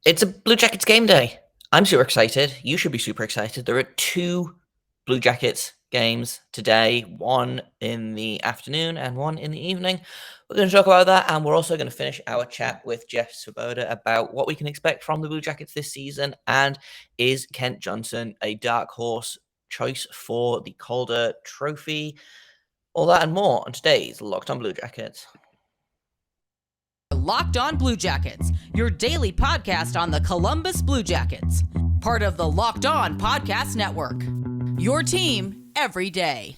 It's a Blue Jackets game day. I'm super excited. You should be super excited. There are two Blue Jackets games today, one in the afternoon and one in the evening. We're going to talk about that, and we're also going to finish our chat with Jeff Svoboda about what we can expect from the Blue Jackets this season, and is Kent Johnson a dark horse choice for the Calder Trophy? All that and more on today's Locked on Blue Jackets. Locked on Blue Jackets, your daily podcast on the Columbus Blue Jackets. Part of the Locked On Podcast Network. Your team every day.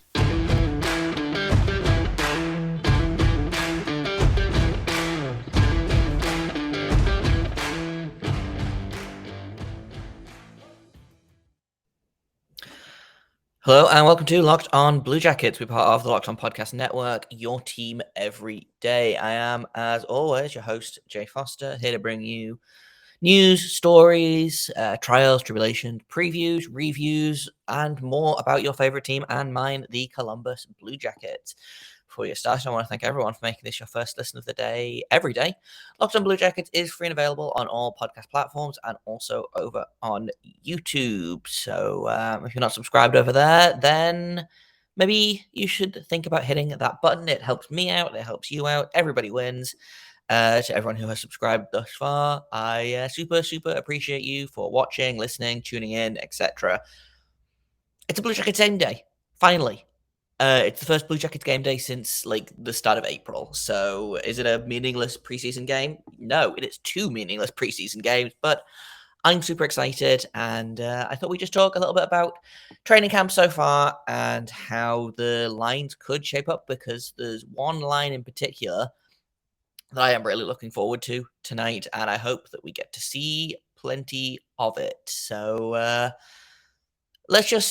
Hello and welcome to Locked On Blue Jackets. We're part of the Locked On Podcast Network, your team every day. I am, as always, your host, Jay Foster, here to bring you news, stories, trials, tribulations, previews, reviews, and more about your favorite team and mine, the Columbus Blue Jackets. Before you start, I want to thank everyone for making this your first listen of the day every day. Locked on Blue Jackets is free and available on all podcast platforms and also over on YouTube. So if you're not subscribed over there, then maybe you should think about hitting that button. It helps me out. It helps you out. Everybody wins. To everyone who has subscribed thus far, I super appreciate you for watching, listening, tuning in, etc. It's a Blue Jackets game day, finally. It's the first Blue Jackets game day since the start of April. So is it a meaningless preseason game? No, it is two meaningless preseason games, but I'm super excited, and I thought we'd just talk a little bit about training camp so far and how the lines could shape up, because there's one line in particular that I am really looking forward to tonight, and I hope that we get to see plenty of it. So let's get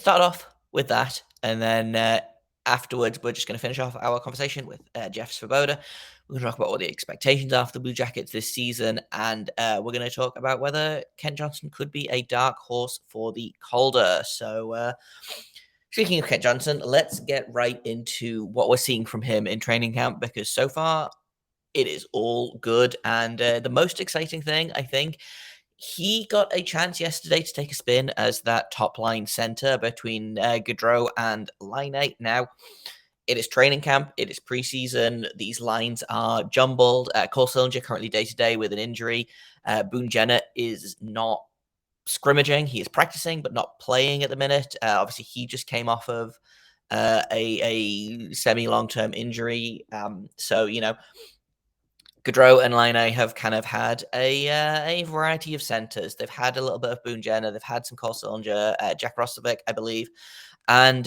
started off with that, and then afterwards we're just going to finish off our conversation with Jeff Svoboda. We're going to talk about what the expectations are for the Blue Jackets this season, and we're going to talk about whether Kent Johnson could be a dark horse for the Calder. So speaking of Kent Johnson, let's get right into what we're seeing from him in training camp, because so far it is all good. And the most exciting thing, I think, he got a chance yesterday to take a spin as that top line center between Gaudreau and Laine. Now, it is training camp. It is preseason. These lines are jumbled. Cole Sillinger currently day-to-day with an injury. Boone Jenner is not scrimmaging. He is practicing, but not playing at the minute. Obviously, he just came off of a semi-long-term injury. So, Gaudreau and Laine have kind of had a variety of centers. They've had a little bit of Boone Jenner. They've had some Cole Sillinger, Jack Roslovic, I believe, and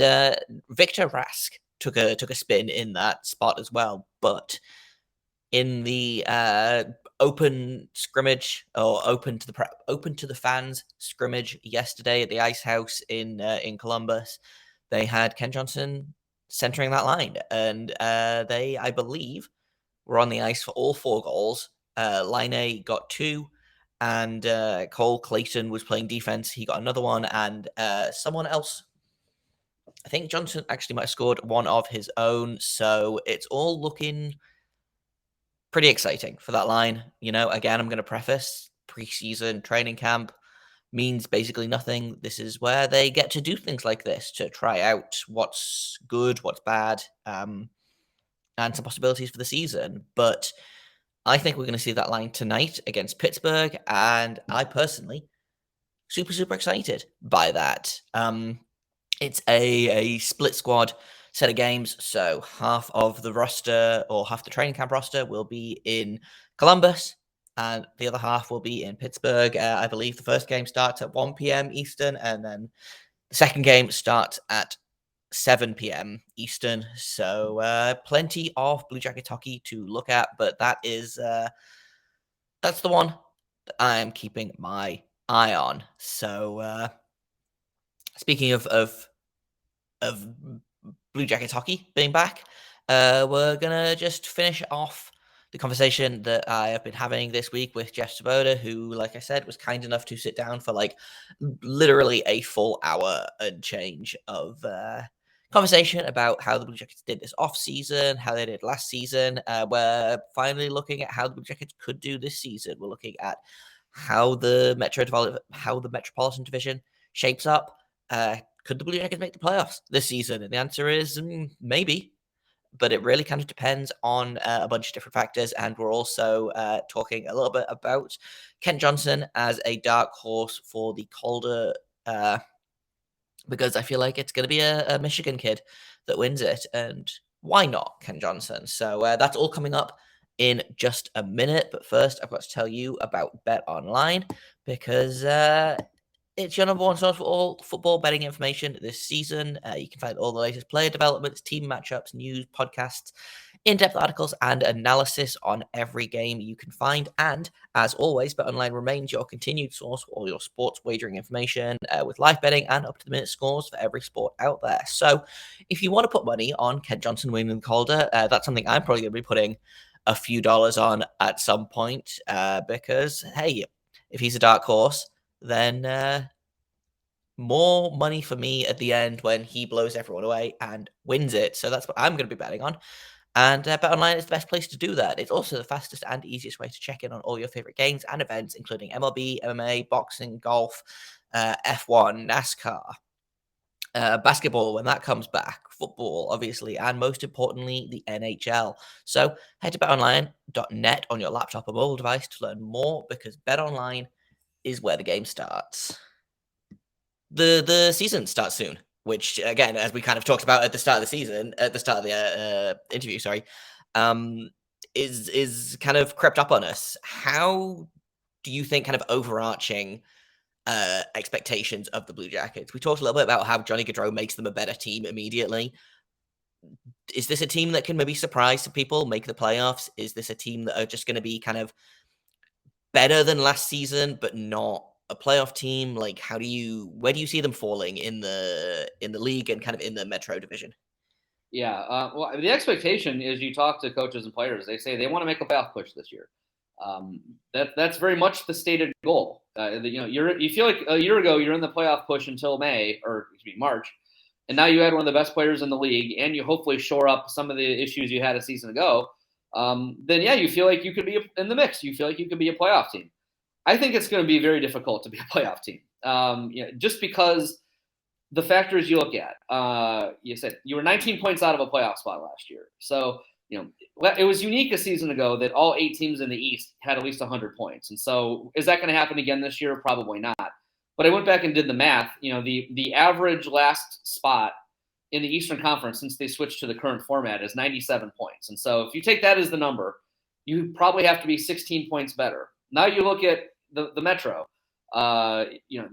Victor Rask took a spin in that spot as well. But in the open scrimmage, or open to the fans scrimmage yesterday at the Ice House in Columbus, they had Kent Johnson centering that line, and they, I believe, were on the ice for all four goals. Laine got two, and Cole Clayton was playing defense. He got another one, and someone else, I think Johnson, actually might have scored one of his own. So it's all looking pretty exciting for that line. Again, I'm going to preface preseason training camp means basically nothing. This is where they get to do things like this, to try out what's good, what's bad, and some possibilities for the season. But I think we're going to see that line tonight against Pittsburgh, and I personally super excited by that. It's a split squad set of games, so half of the roster, or half the training camp roster, will be in Columbus, and the other half will be in Pittsburgh. I believe the first game starts at 1 p.m. Eastern, and then the second game starts at 7 p.m. Eastern. So plenty of Blue Jackets hockey to look at, but that's the one that I am keeping my eye on. So speaking of Blue Jackets hockey being back, we're gonna just finish off the conversation that I have been having this week with Jeff Svoboda, who, like I said, was kind enough to sit down for literally a full hour and change of conversation about how the Blue Jackets did this off season, how they did last season. We're finally looking at how the Blue Jackets could do this season. We're looking at how the Metropolitan Division shapes up. Could the Blue Jackets make the playoffs this season? And the answer is maybe, but it really kind of depends on a bunch of different factors. And we're also talking a little bit about Kent Johnson as a dark horse for the Calder, because I feel like it's going to be a Michigan kid that wins it. And why not Kent Johnson? So that's all coming up in just a minute. But first, I've got to tell you about BetOnline, because it's your number one source for all football betting information this season. You can find all the latest player developments, team matchups, news, podcasts, in-depth articles, and analysis on every game you can find. And as always, BetOnline remains your continued source for all your sports wagering information, with live betting and up-to-the-minute scores for every sport out there. So if you want to put money on Kent Johnson winning the Calder, that's something I'm probably going to be putting a few dollars on at some point, because, hey, if he's a dark horse, then more money for me at the end when he blows everyone away and wins it. So that's what I'm going to be betting on. And BetOnline is the best place to do that. It's also the fastest and easiest way to check in on all your favorite games and events, including MLB, MMA, boxing, golf, F1, NASCAR, basketball when that comes back, football, obviously, and most importantly, the NHL. So head to betonline.net on your laptop or mobile device to learn more, because BetOnline is where the game starts. The season starts soon, which, again, as we kind of talked about at the start of the season, at the start of the interview, is kind of crept up on us. How do you think kind of overarching expectations of the Blue Jackets? We talked a little bit about how Johnny Gaudreau makes them a better team immediately. Is this a team that can maybe surprise some people, make the playoffs? Is this a team that are just going to be kind of better than last season, but not a playoff team? Like, where do you see them falling in the league and kind of in the Metro division? Yeah, well, the expectation is, you talk to coaches and players, they say they want to make a playoff push this year. That's very much the stated goal. You feel like a year ago you're in the playoff push until March, and now you had one of the best players in the league, and you hopefully shore up some of the issues you had a season ago. Then yeah, you feel like you could be in the mix. You feel like you could be a playoff team. I think it's going to be very difficult to be a playoff team, just because the factors you look at. You said you were 19 points out of a playoff spot last year. So, it was unique a season ago that all 8 teams in the East had at least 100 points. And so is that going to happen again this year? Probably not. But I went back and did the math. The average last spot in the Eastern Conference since they switched to the current format is 97 points. And so if you take that as the number, you probably have to be 16 points better. Now you look at the Metro.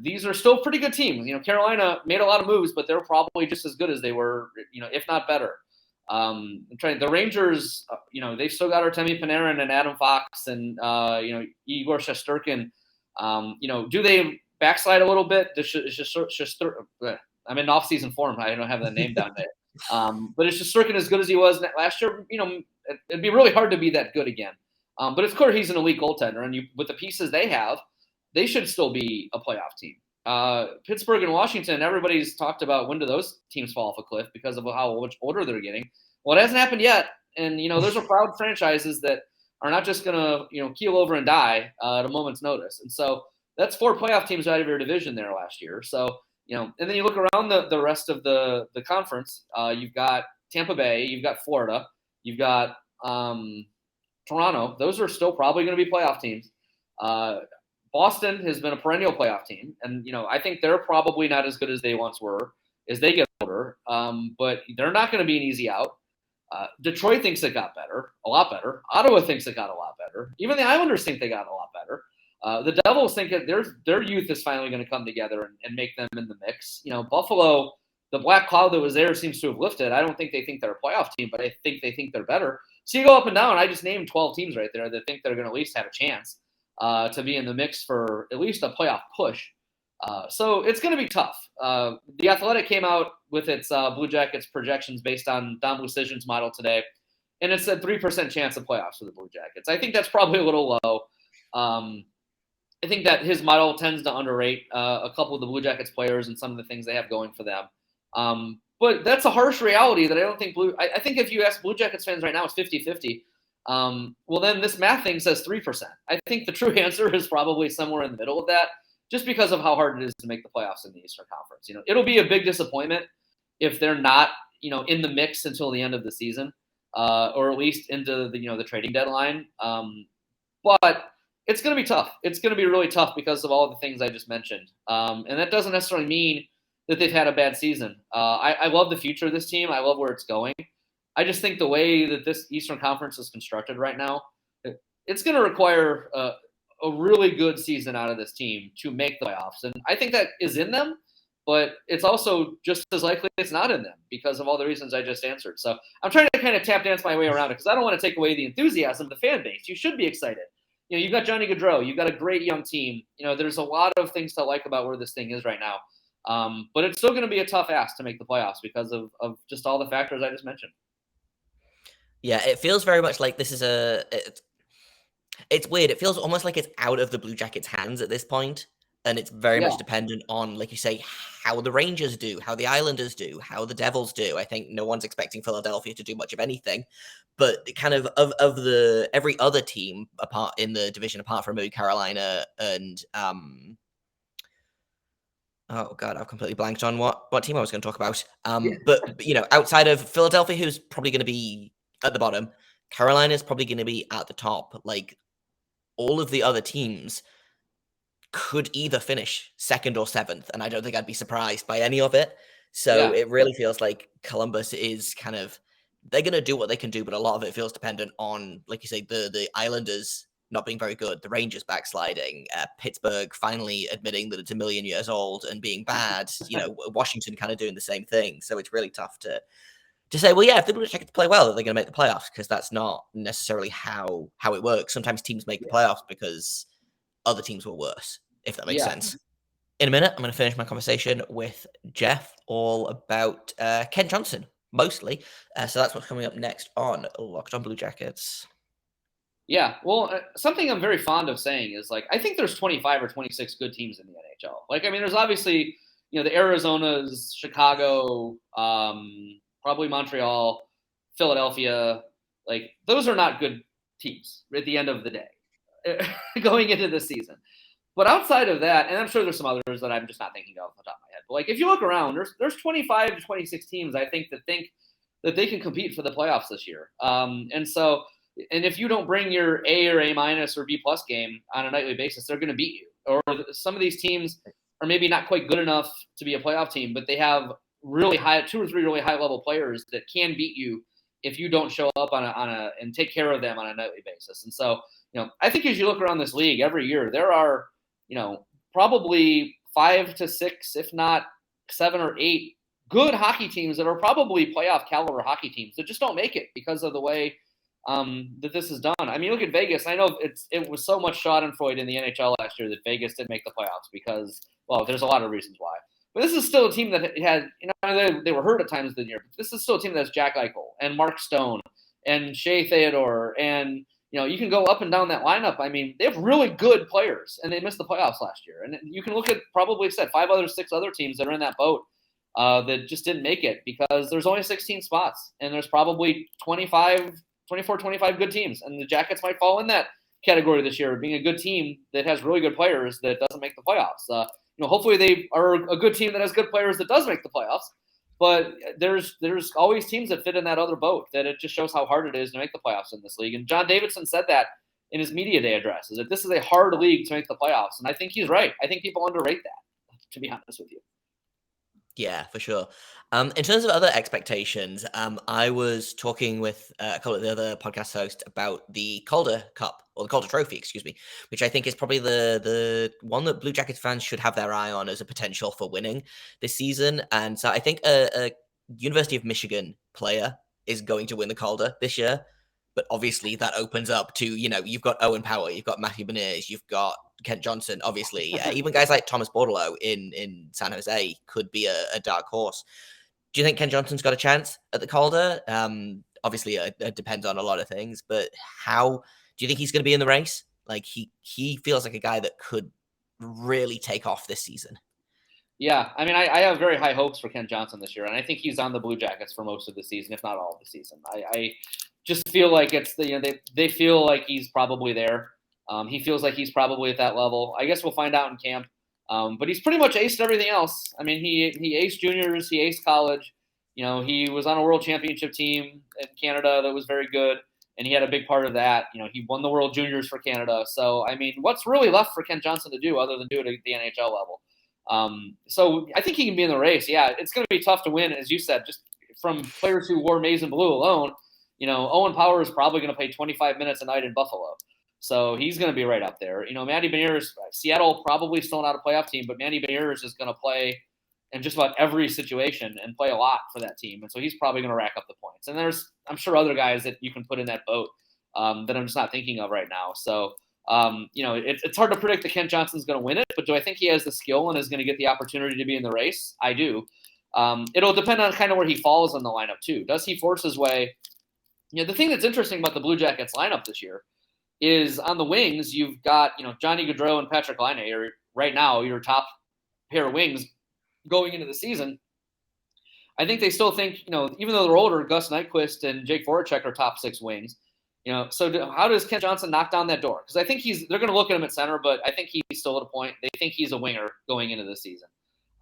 These are still pretty good teams. Carolina made a lot of moves, but they're probably just as good as they were, if not better. The Rangers, they've still got Artemi Panarin and Adam Fox and, Igor Shesterkin. Do they backslide a little bit? I'm in off-season form. I don't have that name down there. But is Shesterkin as good as he was last year? It'd be really hard to be that good again. But it's clear he's an elite goaltender, and with the pieces they have, they should still be a playoff team. Pittsburgh and Washington, everybody's talked about when do those teams fall off a cliff because of how much older they're getting. Well, it hasn't happened yet. And, those are proud franchises that are not just going to, keel over and die at a moment's notice. And so that's 4 playoff teams out of your division there last year. So, and then you look around the rest of the conference. You've got Tampa Bay, you've got Florida, you've got Toronto. Those are still probably going to be playoff teams. Boston has been a perennial playoff team, and I think they're probably not as good as they once were as they get older. But they're not going to be an easy out. Detroit thinks it got better, a lot better. Ottawa thinks it got a lot better. Even the Islanders think they got a lot better. The Devils think that their youth is finally going to come together and make them in the mix. Buffalo, the black cloud that was there seems to have lifted. I don't think they think they're a playoff team, but I think they think they're better. So you go up and down. I just named 12 teams right there that think they're going to at least have a chance to be in the mix for at least a playoff push. So it's going to be tough. The Athletic came out with its Blue Jackets projections based on Don Lucian's model today, and it said 3% chance of playoffs for the Blue Jackets. I think that's probably a little low. I think that his model tends to underrate a couple of the Blue Jackets players and some of the things they have going for them. But that's a harsh reality that I don't think I think if you ask Blue Jackets fans right now, it's 50-50. Well, then this math thing says 3%. I think the true answer is probably somewhere in the middle of that, just because of how hard it is to make the playoffs in the Eastern Conference. It'll be a big disappointment if they're not, in the mix until the end of the season, or at least into the trading deadline. But it's going to be tough. It's going to be really tough because of all the things I just mentioned. And that doesn't necessarily mean that they've had a bad season. I love the future of this team. I love where it's going. I just think the way that this Eastern Conference is constructed right now, it's going to require a really good season out of this team to make the playoffs. And I think that is in them, but it's also just as likely it's not in them because of all the reasons I just answered. So I'm trying to kind of tap dance my way around it because I don't want to take away the enthusiasm of the fan base. You should be excited. You've got Johnny Gaudreau. You've got a great young team. There's a lot of things to like about where this thing is right now. But it's still going to be a tough ask to make the playoffs because of just all the factors I just mentioned. Yeah, it feels very much like this is it's weird. It feels almost like it's out of the Blue Jackets' hands at this point, and it's very much dependent on, like you say, how the Rangers do, how the Islanders do, how the Devils do. I think no one's expecting Philadelphia to do much of anything, but kind of the every other team apart in the division, apart from maybe Carolina and oh god, I've completely blanked on what team I was going to talk about. But outside of Philadelphia, who's probably going to be at the bottom, Carolina's probably going to be at the top. Like, all of the other teams could either finish second or seventh, and I don't think I'd be surprised by any of it. So it really feels like Columbus is kind of, they're going to do what they can do, but a lot of it feels dependent on, like you say, the Islanders not being very good, the Rangers backsliding, Pittsburgh finally admitting that it's a million years old and being bad, Washington kind of doing the same thing. So it's really tough to say, well, yeah, if the Blue Jackets play well, they're going to make the playoffs, because that's not necessarily how it works. Sometimes teams make the playoffs because other teams were worse, if that makes sense. In a minute, I'm going to finish my conversation with Jeff all about Kent Johnson, mostly. So that's what's coming up next on Locked on Blue Jackets. Yeah, well, something I'm very fond of saying is, I think there's 25 or 26 good teams in the NHL. There's obviously, the Arizonas, Chicago, probably Montreal, Philadelphia. Those are not good teams at the end of the day going into the season. But outside of that, and I'm sure there's some others that I'm just not thinking of off the top of my head. But if you look around, there's 25 to 26 teams I think that they can compete for the playoffs this year. And if you don't bring your A or A minus or B plus game on a nightly basis, they're going to beat you. Or some of these teams are maybe not quite good enough to be a playoff team, but they have really high, 2 or 3 really high level players that can beat you if you don't show up and take care of them on a nightly basis. And so, I think as you look around this league every year, there are, probably 5 to 6, if not 7 or 8 good hockey teams that are probably playoff caliber hockey teams that just don't make it because of the way that this is done. I mean, look at Vegas. I know it was so much schadenfreude in the NHL last year that Vegas didn't make the playoffs because, well, there's a lot of reasons why. But this is still a team that had, they were hurt at times in the year. But this is still a team that's Jack Eichel and Mark Stone and Shea Theodore. And, you can go up and down that lineup. I mean, they have really good players, and they missed the playoffs last year. And you can look at probably 6 other teams that are in that boat that just didn't make it because there's only 16 spots. And there's probably 24, 25 good teams. And the Jackets might fall in that category this year, being a good team that has really good players that doesn't make the playoffs. Hopefully they are a good team that has good players that does make the playoffs. But there's always teams that fit in that other boat, that it just shows how hard it is to make the playoffs in this league. And John Davidson said that in his media day address, is that this is a hard league to make the playoffs. And I think he's right. I think people underrate that, to be honest with you. Yeah, for sure. In terms of other expectations, I was talking with a couple of the other podcast hosts about the Calder Cup, or the Calder Trophy, excuse me, which I think is probably the one that Blue Jackets fans should have their eye on as a potential for winning this season. And so I think a University of Michigan player is going to win the Calder this year. But obviously that opens up to, you've got Owen Power, you've got Matthew Beniers, you've got Kent Johnson, obviously. Even guys like Thomas Bordelot in San Jose could be a dark horse. Do you think Kent Johnson's got a chance at the Calder? Obviously, it depends on a lot of things, but how do you think he's going to be in the race? He feels like a guy that could really take off this season. Yeah, I mean, I have very high hopes for Kent Johnson this year, and I think he's on the Blue Jackets for most of the season, if not all of the season. I just feel like it's they feel like he's probably there. He feels like he's probably at that level. I guess we'll find out in camp. But he's pretty much aced everything else. I mean, he aced juniors, he aced college. He was on a world championship team in Canada that was very good, and he had a big part of that. He won the World Juniors for Canada. So, I mean, what's really left for Kent Johnson to do other than do it at the NHL level? So I think he can be in the race. Yeah, it's going to be tough to win, as you said, just from players who wore maize and blue alone. Owen Power is probably going to play 25 minutes a night in Buffalo. So he's going to be right up there. Matty Beniers, Seattle probably still not a playoff team, but Matty Beniers is going to play in just about every situation and play a lot for that team. And so he's probably going to rack up the points. And there's, I'm sure, other guys that you can put in that boat that I'm just not thinking of right now. So, it's hard to predict that Kent Johnson's going to win it, but do I think he has the skill and is going to get the opportunity to be in the race? I do. It'll depend on kind of where he falls in the lineup too. Does he force his way? The thing that's interesting about the Blue Jackets lineup this year is on the wings, you've got, Johnny Gaudreau and Patrik Laine are right now your top pair of wings going into the season. I think they still think, even though they're older, Gus Nyquist and Jake Voracek are top 6 wings. So how does Kent Johnson knock down that door? Because I think they're going to look at him at center, but I think he's still at a point. They think he's a winger going into the season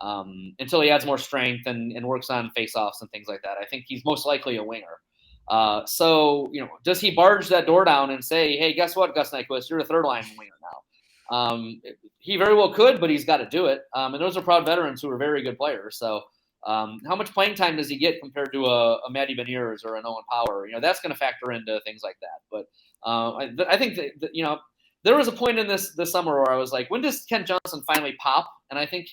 until he adds more strength and works on faceoffs and things like that. I think he's most likely a winger. So does he barge that door down and say, hey, guess what, Gus Nyquist, you're a third line winger now? He very well could, but he's got to do it. And those are proud veterans who are very good players. So how much playing time does he get compared to a Matty Beniers or an Owen Power? That's going to factor into things like that. But I think that there was a point in this summer where I was like, when does Kent Johnson finally pop? And I think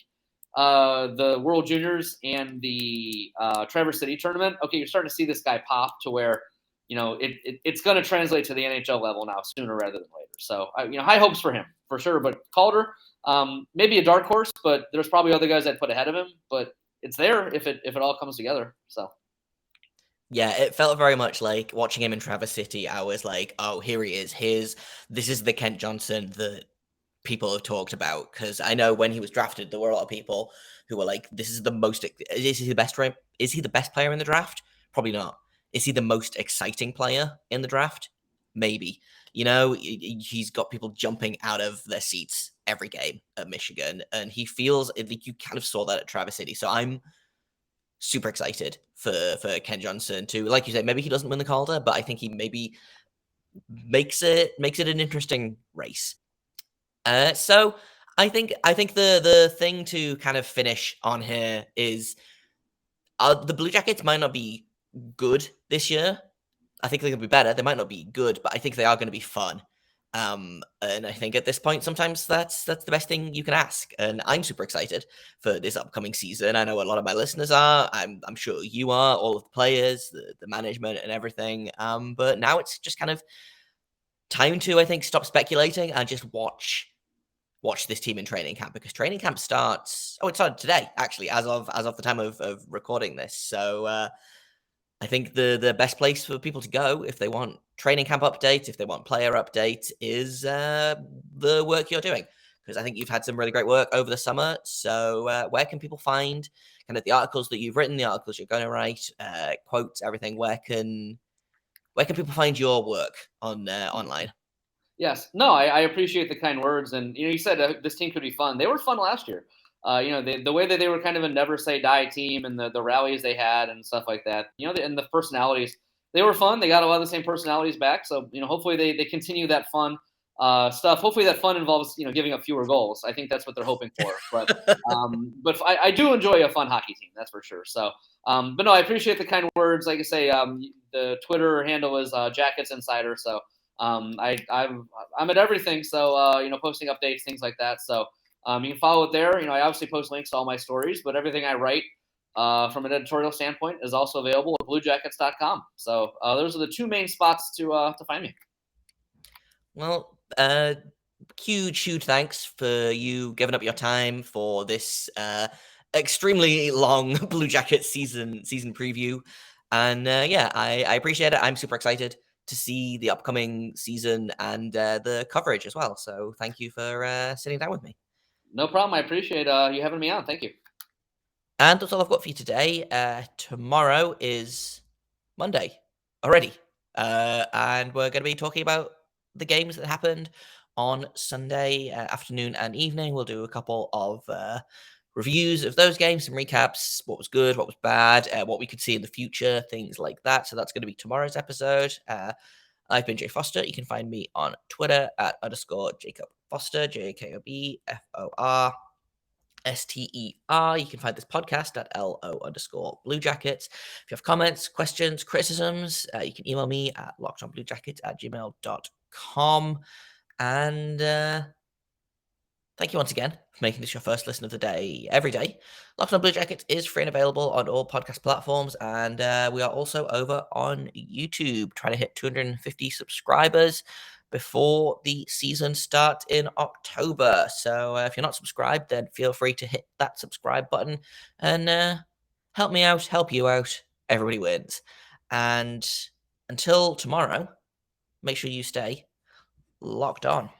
the World Juniors and the Traverse City tournament, okay, you're starting to see this guy pop to where it's going to translate to the NHL level now sooner rather than later. So high hopes for him for sure. But Calder, maybe a dark horse, but there's probably other guys I'd put ahead of him. But it's there if it all comes together. So. Yeah, it felt very much like watching him in Traverse City. I was like, oh, here he is. This is the Kent Johnson that people have talked about. Because I know when he was drafted, there were a lot of people who were like, is he the best player in the draft? Probably not. Is he the most exciting player in the draft? Maybe. He's got people jumping out of their seats every game at Michigan, and he feels like you kind of saw that at Traverse City. So I'm super excited for Kent Johnson to, like you said, maybe he doesn't win the Calder, but I think he maybe makes it an interesting race. So I think the thing to kind of finish on here is the Blue Jackets might not be good this year. I think they're going to be better. They might not be good, but I think they are going to be fun. And I think at this point, sometimes that's the best thing you can ask. And I'm super excited for this upcoming season. I know a lot of my listeners are. I'm sure you are, all of the players, the management and everything. But now it's just kind of time to, I think, stop speculating and just watch this team in training camp, because training camp starts. Oh, it started today, actually, as of the time of recording this. So I think the best place for people to go if they want training camp update, if they want player update, is the work you're doing. Because I think you've had some really great work over the summer. So where can people find kind of the articles that you've written, the articles you're going to write, quotes, everything? Where can people find your work online? Yes. No, I appreciate the kind words. And, you said this team could be fun. They were fun last year. The way that they were kind of a never say die team and the rallies they had and stuff like that, and the personalities, they were fun. They got a lot of the same personalities back. So, hopefully they continue that fun stuff. Hopefully that fun involves, giving up fewer goals. I think that's what they're hoping for. But I do enjoy a fun hockey team. That's for sure. So, but no, I appreciate the kind words. Like I say, the Twitter handle is Jackets Insider. So, I'm at everything. So, posting updates, things like that. So, you can follow it there. I obviously post links to all my stories, but everything I write from an editorial standpoint is also available at bluejackets.com. So those are the two main spots to find me. Well, huge thanks for you giving up your time for this extremely long Blue Jackets season preview. And I appreciate it. I'm super excited to see the upcoming season and the coverage as well. So thank you for sitting down with me. No problem. I appreciate you having me on. Thank you. And that's all I've got for you today. Tomorrow is Monday already. And we're going to be talking about the games that happened on Sunday afternoon and evening. We'll do a couple of reviews of those games, some recaps, what was good, what was bad, what we could see in the future, things like that. So that's going to be tomorrow's episode. I've been Jay Foster. You can find me on Twitter at _Jacob Foster, JAKOBFOR. STER. You can find this podcast at LO_Blue Jackets. If you have comments, questions, criticisms, you can email me at lockedonbluejackets@gmail.com. And thank you once again for making this your first listen of the day every day. Locked On Blue Jackets is free and available on all podcast platforms. And we are also over on YouTube, trying to hit 250 subscribers before the season starts in October. So if you're not subscribed, then feel free to hit that subscribe button and help me out, help you out. Everybody wins. And until tomorrow, make sure you stay locked on.